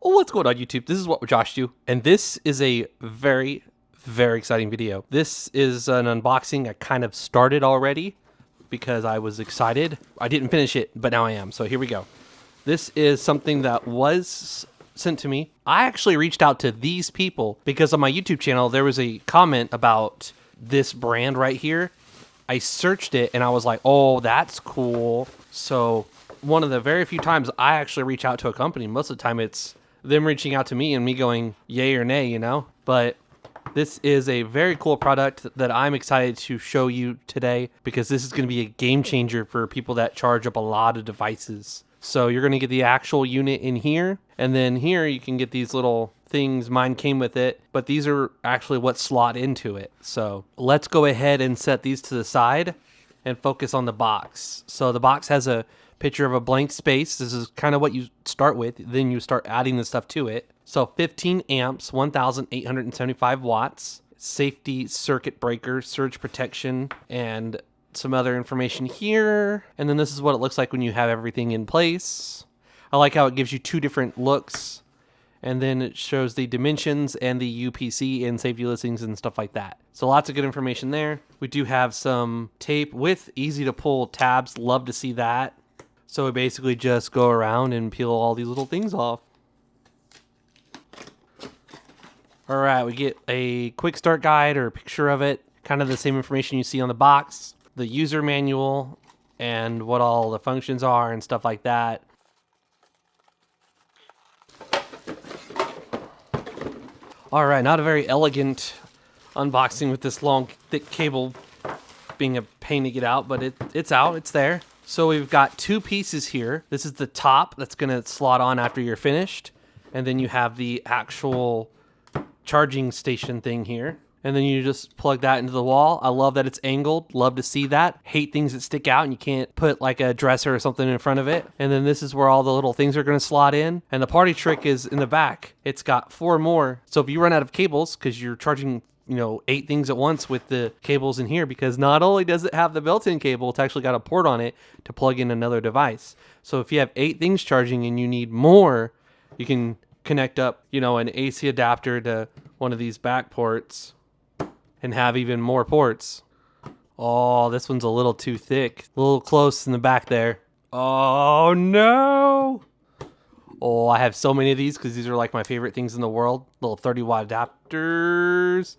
Oh, what's going on, YouTube? This is What Would Josh Do, and this is a very exciting video. This is an unboxing I kind of started already because I was excited. I didn't finish it, but now I am, so here we go. This is something that was sent to me. I actually reached out to these people because on my YouTube channel, there was a comment about this brand right here. I searched it and I was like, oh, that's cool. So one of the very few times I actually reach out to a company, most of the time it's them reaching out to me and me going yay or nay, you know? But this is a very cool product that I'm excited to show you today because this is going to be a game changer for people that charge up a lot of devices. So you're going to get the actual unit in here, and then here you can get these little things. Mine came with it, but these are actually what slot into it. So let's go ahead and set these to the side and focus on the box. So the box has a picture of a blank space. This is kind of what you start with. Then you start adding the stuff to it. So 15 amps, 1,875 watts, safety circuit breaker, surge protection, and some other information here. And then this is what it looks like when you have everything in place. I like how it gives you two different looks. And then it shows the dimensions and the UPC and safety listings and stuff like that. So lots of good information there. We do have some tape with easy to pull tabs. Love to see that. So we basically just go around and peel all these little things off. All right, we get a quick start guide or a picture of it. Kind of the same information you see on the box. The user manual and what all the functions are and stuff like that. All right, not a very elegant unboxing with this long, thick cable being a pain to get out, but it's out, it's there. So we've got two pieces here. This is the top that's gonna slot on after you're finished. And then you have the actual charging station thing here. And then you just plug that into the wall. I love that it's angled. Love to see that. Hate things that stick out and you can't put like a dresser or something in front of it. And then this is where all the little things are going to slot in. And the party trick is in the back. It's got 4 more. So if you run out of cables, because you're charging 8 things at once with the cables in here, because not only does it have the built-in cable, it's actually got a port on it to plug in another device. So if you have 8 things charging and you need more, you can connect up, an AC adapter to one of these back ports and have even more ports. Oh, this one's a little too thick. A little close in the back there. Oh, no. Oh, I have so many of these because these are like my favorite things in the world. Little 30-watt adapters.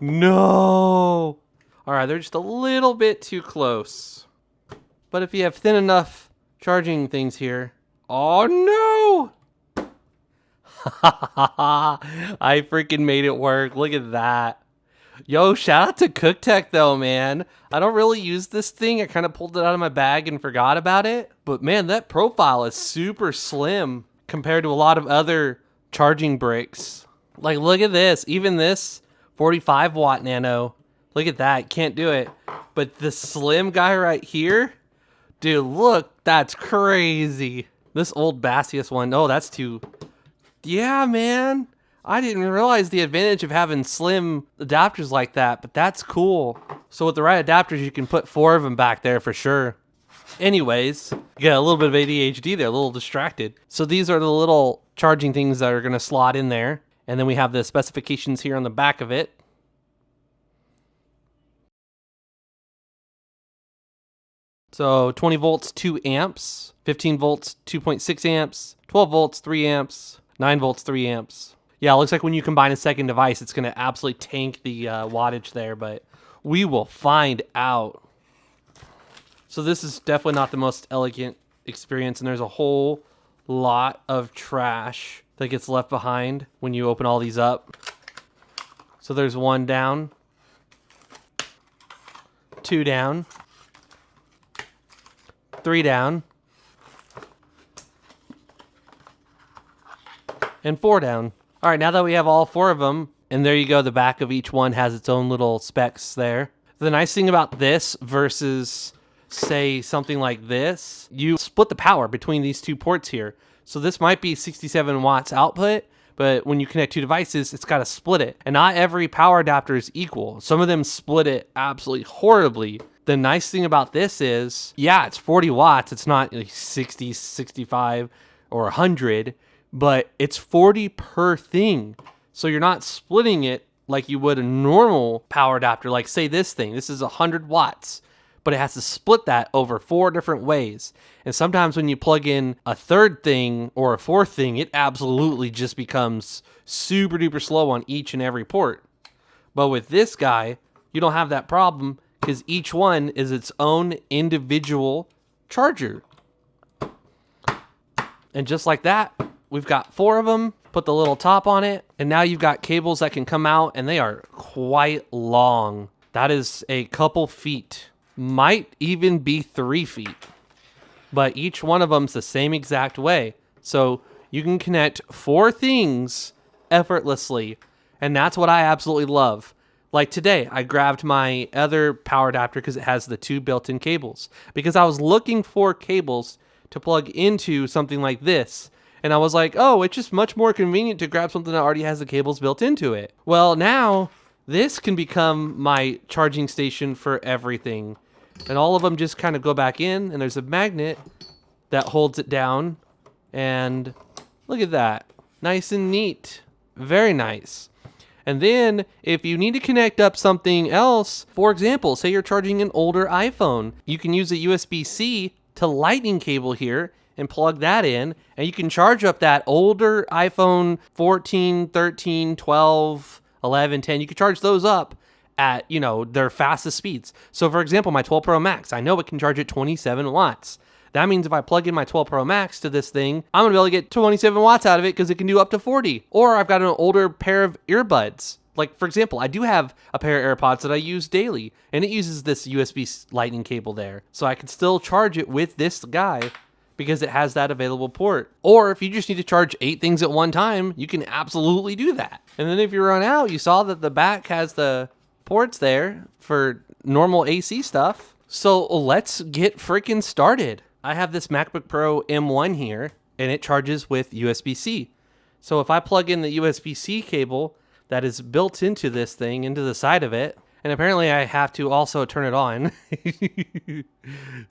No. All right, they're just a little bit too close. But if you have thin enough charging things here. Oh, no. I freaking made it work. Look at that. Yo, shout out to CookTech though, man. I don't really use this thing. I kind of pulled it out of my bag and forgot about it. But man, that profile is super slim compared to a lot of other charging bricks. Like, look at this. Even this 45-watt nano. Look at that. Can't do it. But the slim guy right here, dude, look, that's crazy. This old Bassius one, oh, that's too... Yeah, man. I didn't realize the advantage of having slim adapters like that, but that's cool. So with the right adapters, you can put 4 of them back there for sure. Anyways, you got a little bit of ADHD there, a little distracted. So these are the little charging things that are going to slot in there. And then we have the specifications here on the back of it. So 20 volts, 2 amps, 15 volts, 2.6 amps, 12 volts, 3 amps, 9 volts, 3 amps. Yeah, it looks like when you combine a second device, it's going to absolutely tank the wattage there, but we will find out. So this is definitely not the most elegant experience, and there's a whole lot of trash that gets left behind when you open all these up. So there's 1 down, 2 down, 3 down, and 4 down. All right, now that we have all 4 of them, and there you go, the back of each one has its own little specs there. The nice thing about this versus, say, something like this, you split the power between these 2 ports here. So this might be 67 watts output, but when you connect 2 devices, it's got to split it. And not every power adapter is equal. Some of them split it absolutely horribly. The nice thing about this is, yeah, it's 40 watts. It's not like 60, 65, or 100. but it's 40 per thing. So you're not splitting it like you would a normal power adapter. Like say this thing, this is 100 watts, but it has to split that over 4 different ways. And sometimes when you plug in a third thing or a fourth thing, it absolutely just becomes super duper slow on each and every port. But with this guy, you don't have that problem because each one is its own individual charger. And just like that, we've got 4 of them, put the little top on it, and now you've got cables that can come out, and they are quite long. That is a couple feet, might even be 3 feet. But each one of them's the same exact way. So you can connect 4 things effortlessly, and that's what I absolutely love. Like today, I grabbed my other power adapter because it has the 2 built-in cables. Because I was looking for cables to plug into something like this. And I was like, oh, it's just much more convenient to grab something that already has the cables built into it. Well, now this can become my charging station for everything. And all of them just kind of go back in, and there's a magnet that holds it down. And look at that. Nice and neat. Very nice. And then if you need to connect up something else, for example, say you're charging an older iPhone, you can use a USB-C to lightning cable here and plug that in, and you can charge up that older iPhone 14, 13, 12, 11, 10. You can charge those up at, their fastest speeds. So for example, my 12 Pro Max, I know it can charge at 27 watts. That means if I plug in my 12 Pro Max to this thing, I'm gonna be able to get 27 watts out of it because it can do up to 40. Or I've got an older pair of earbuds. Like, for example, I do have a pair of AirPods that I use daily, and it uses this USB lightning cable there. So I can still charge it with this guy because it has that available port. Or if you just need to charge 8 things at one time, you can absolutely do that. And then if you run out, you saw that the back has the ports there for normal AC stuff. So let's get freaking started. I have this MacBook Pro M1 here, and it charges with USB-C. So if I plug in the USB-C cable that is built into this thing, into the side of it, and apparently I have to also turn it on.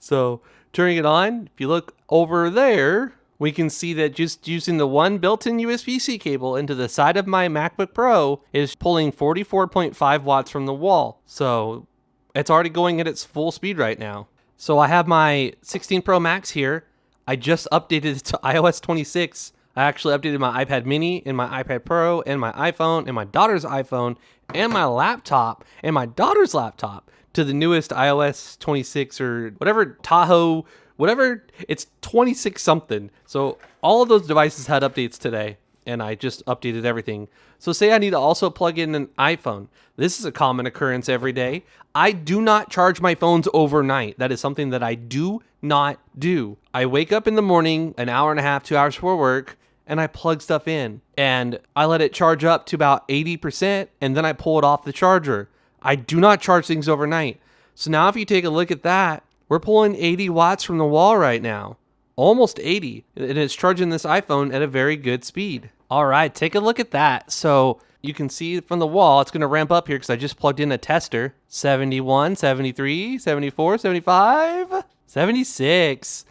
So turning it on, if you look over there, we can see that just using the one built-in USB-C cable into the side of my MacBook Pro is pulling 44.5 watts from the wall. So it's already going at its full speed right now. So I have my 16 Pro Max here. I just updated it to iOS 26. I actually updated my iPad mini and my iPad Pro and my iPhone and my daughter's iPhone and my laptop and my daughter's laptop to the newest iOS 26 or whatever Tahoe, whatever, it's 26 something. So all of those devices had updates today, and I just updated everything. So say I need to also plug in an iPhone. This is a common occurrence every day. I do not charge my phones overnight. That is something that I do not do. I wake up in the morning, an hour and a half, 2 hours before work, and I plug stuff in. And I let it charge up to about 80%, and then I pull it off the charger. I do not charge things overnight. So now if you take a look at that, we're pulling 80 watts from the wall right now. Almost 80. And it's charging this iPhone at a very good speed. All right, take a look at that. So you can see from the wall, it's going to ramp up here because I just plugged in a tester. 71, 73, 74, 75, 76.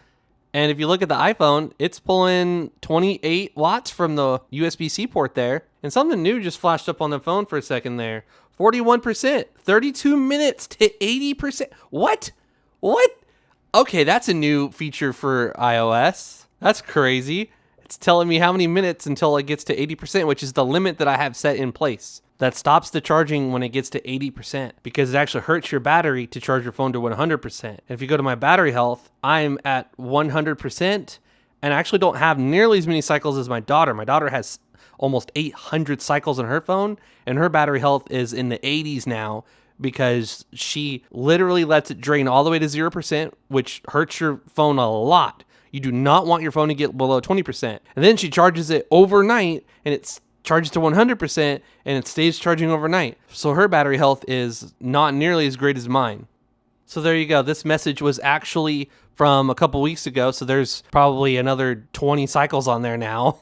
And if you look at the iPhone, it's pulling 28 watts from the USB-C port there. And something new just flashed up on the phone for a second there. 41%, 32 minutes to 80%. What? Okay, that's a new feature for iOS. That's crazy. It's telling me how many minutes until it gets to 80%, which is the limit that I have set in place. That stops the charging when it gets to 80% because it actually hurts your battery to charge your phone to 100%. And if you go to my battery health, I'm at 100% and I actually don't have nearly as many cycles as my daughter. My daughter has almost 800 cycles on her phone, and her battery health is in the 80s now because she literally lets it drain all the way to 0%, which hurts your phone a lot. You do not want your phone to get below 20%. And then she charges it overnight, and it charges to 100%, and it stays charging overnight. So her battery health is not nearly as great as mine. So there you go. This message was actually from a couple weeks ago, so there's probably another 20 cycles on there now.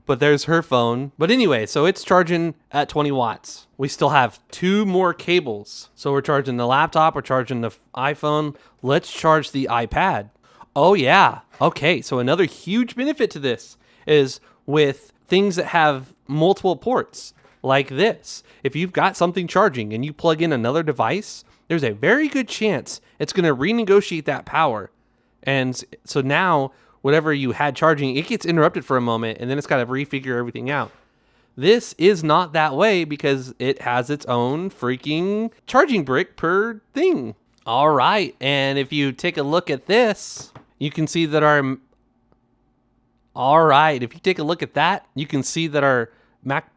But there's her phone. But anyway, so it's charging at 20 watts. We still have 2 more cables. So we're charging the laptop, we're charging the iPhone. Let's charge the iPad. Oh yeah. Okay, so another huge benefit to this is with things that have multiple ports like this. If you've got something charging and you plug in another device, there's a very good chance it's going to renegotiate that power. And so now whatever you had charging, it gets interrupted for a moment and then it's got to refigure everything out. This is not that way because it has its own freaking charging brick per thing. All right, and if you take a look at this, you can see that our... All right, if you take a look at that, you can see that our Mac...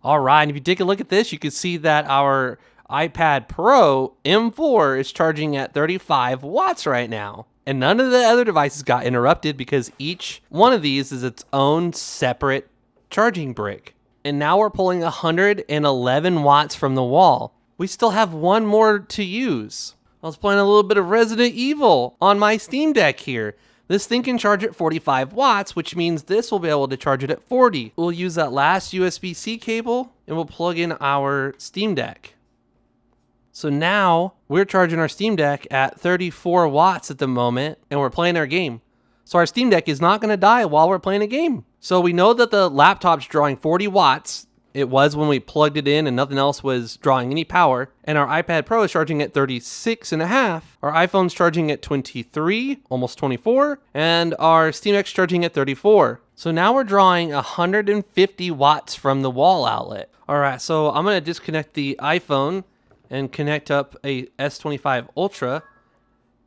All right, and if you take a look at this, you can see that our iPad Pro M4 is charging at 35 watts right now. And none of the other devices got interrupted because each one of these is its own separate charging brick. And now we're pulling 111 watts from the wall. We still have one more to use. I was playing a little bit of Resident Evil on my Steam Deck here. This thing can charge at 45 watts, which means this will be able to charge it at 40. We'll use that last USB-C cable and we'll plug in our Steam Deck. So now we're charging our Steam Deck at 34 watts at the moment and we're playing our game. So our Steam Deck is not going to die while we're playing a game. So we know that the laptop's drawing 40 watts. It was when we plugged it in and nothing else was drawing any power. And our iPad Pro is charging at 36 and a half. Our iPhone's charging at 23, almost 24. And our Steam Deck's charging at 34. So now we're drawing 150 watts from the wall outlet. All right, so I'm going to disconnect the iPhone and connect up a S25 Ultra.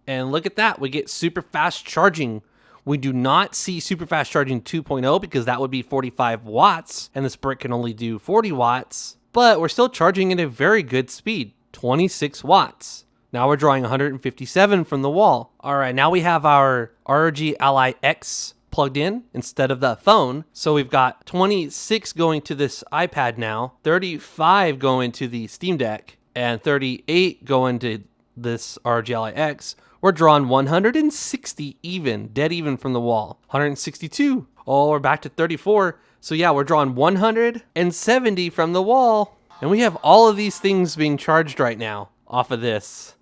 And look at that, we get super fast charging. We do not see super fast charging 2.0 because that would be 45 watts and this brick can only do 40 watts, but we're still charging at a very good speed, 26 watts. Now we're drawing 157 from the wall. All right, now we have our ROG Ally X plugged in instead of the phone. So we've got 26 going to this iPad now, 35 going to the Steam Deck, and 38 going to this ROG Ally X. We're drawing 160 even, dead even from the wall. 162. Oh, we're back to 34. So yeah, we're drawing 170 from the wall. And we have all of these things being charged right now off of this.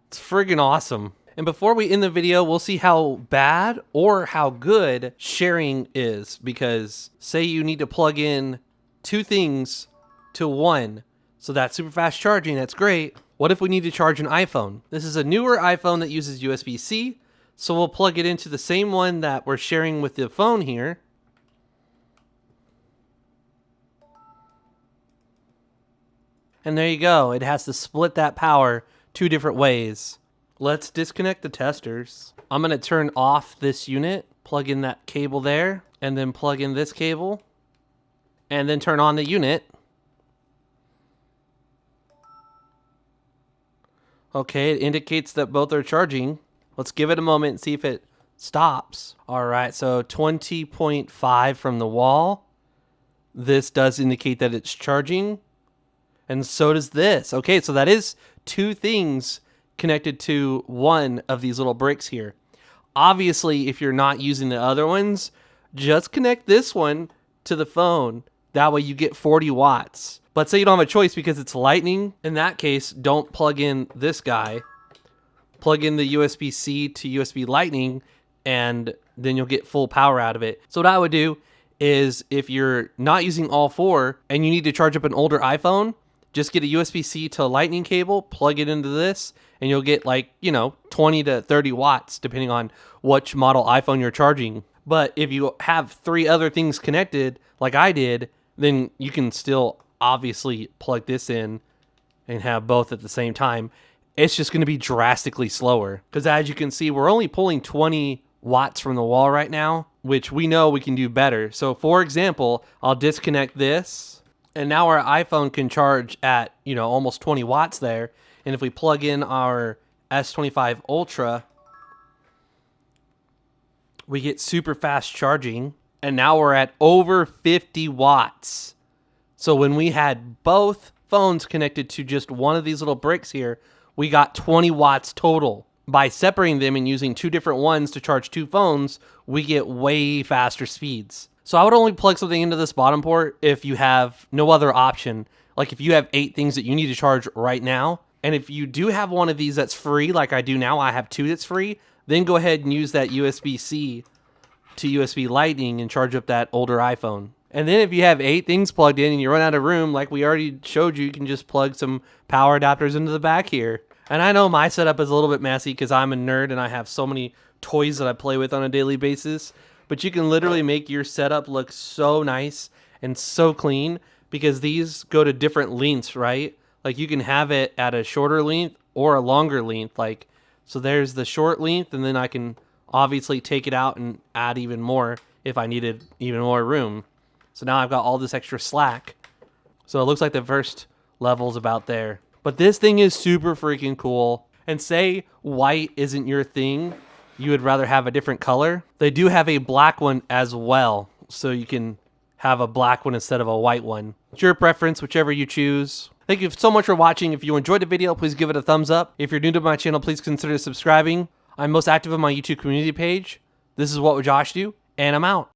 It's friggin' awesome. And before we end the video, we'll see how bad or how good sharing is. Because say you need to plug in two things to one. So that's super fast charging, that's great. What if we need to charge an iPhone? This is a newer iPhone that uses USB-C, so we'll plug it into the same one that we're sharing with the phone here. And there you go, it has to split that power two different ways. Let's disconnect the testers. I'm gonna turn off this unit, plug in that cable there, and then plug in this cable, and then turn on the unit. Okay, it indicates that both are charging. Let's give it a moment and see if it stops. All right, so 20.5 from the wall. This does indicate that it's charging. And so does this. Okay, so that is two things connected to one of these little bricks here. Obviously, if you're not using the other ones, just connect this one to the phone. That way you get 40 watts. But say you don't have a choice because it's lightning. In that case, don't plug in this guy. Plug in the USB-C to USB lightning, and then you'll get full power out of it. So what I would do is if you're not using all four and you need to charge up an older iPhone, just get a USB-C to a lightning cable, plug it into this, and you'll get 20 to 30 watts depending on which model iPhone you're charging. But if you have three other things connected like I did, then you can still obviously plug this in and have both at the same time. It's just going to be drastically slower because as you can see, we're only pulling 20 watts from the wall right now, which we know we can do better. So for example, I'll disconnect this and now our iPhone can charge at, almost 20 watts there. And if we plug in our S25 Ultra, we get super fast charging and now we're at over 50 watts. So when we had both phones connected to just one of these little bricks here, we got 20 watts total. By separating them and using two different ones to charge two phones, we get way faster speeds. So I would only plug something into this bottom port if you have no other option. Like if you have 8 things that you need to charge right now, and if you do have one of these that's free, like I do now, I have 2 that's free, then go ahead and use that USB-C to USB Lightning and charge up that older iPhone. And then if you have 8 things plugged in and you run out of room, like we already showed you, you can just plug some power adapters into the back here. And I know my setup is a little bit messy because I'm a nerd and I have so many toys that I play with on a daily basis. But you can literally make your setup look so nice and so clean because these go to different lengths, right? Like you can have it at a shorter length or a longer length. Like, so there's the short length, and then I can obviously take it out and add even more if I needed even more room. So now I've got all this extra slack. So it looks like the first level's about there. But this thing is super freaking cool. And say white isn't your thing, you would rather have a different color. They do have a black one as well. So you can have a black one instead of a white one. It's your preference, whichever you choose. Thank you so much for watching. If you enjoyed the video, please give it a thumbs up. If you're new to my channel, please consider subscribing. I'm most active on my YouTube community page. This is What Would Josh Do? And I'm out.